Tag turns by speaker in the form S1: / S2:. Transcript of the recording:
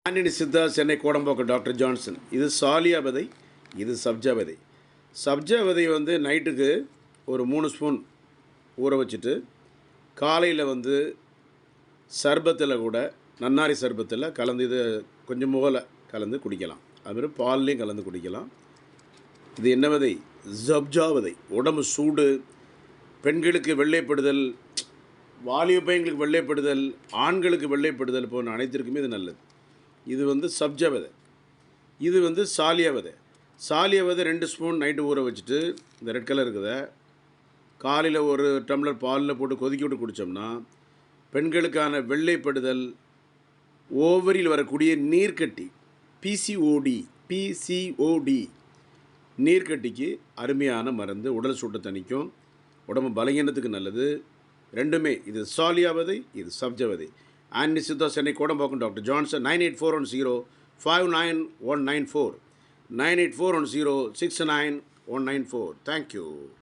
S1: Antony Siddha, Chennai Kodambakkam doctor Johnson. இது சாலியா விதை, இது சப்ஜா விதை. சப்ஜா விதை நைட்டுக்கு ஒரு 3 ஸ்பூன் ஊற வச்சுட்டு காலையில் சர்பத்தில் கூட நன்னாரி சர்பத்தில் கலந்து இது கொஞ்சம் முகல கலந்து குடிக்கலாம். அதுமாதிரி பால்லையும் கலந்து குடிக்கலாம். இது என்ன விதை? சப்ஜா விதை. உடம்பு சூடு, பெண்களுக்கு வெள்ளைப்படுதல், வாலிப பையங்களுக்கு வெள்ளைப்படுதல், ஆண்களுக்கு வெள்ளைப்படுதல் போன்ற அனைத்திற்குமே இது நல்லது. இது சப்ஜா விதை. இது சாலியா விதை. சாலியா விதை 2 ஸ்பூன் நைட்டு ஊற வச்சுட்டு இந்த ரெட் கலர் இருக்குத காலையில் ஒரு டம்ளர் பாலில் போட்டு கொதிக்க விட்டு குடித்தோம்னா பெண்களுக்கான வெள்ளைப்படுதல், ஓவரியில் வரக்கூடிய நீர்க்கட்டி, பிசிஓடி நீர்க்கட்டிக்கு அருமையான மருந்து. உடல் சூட்டை தணிக்கும், உடம்பு பலகீனத்துக்கு நல்லது. ரெண்டுமே. இது சாலியா விதை, இது சப்ஜா விதை. Antony Siddha, Chennai Kodambakkam doctor Johnson. 9841059194 9841069194. Thank you.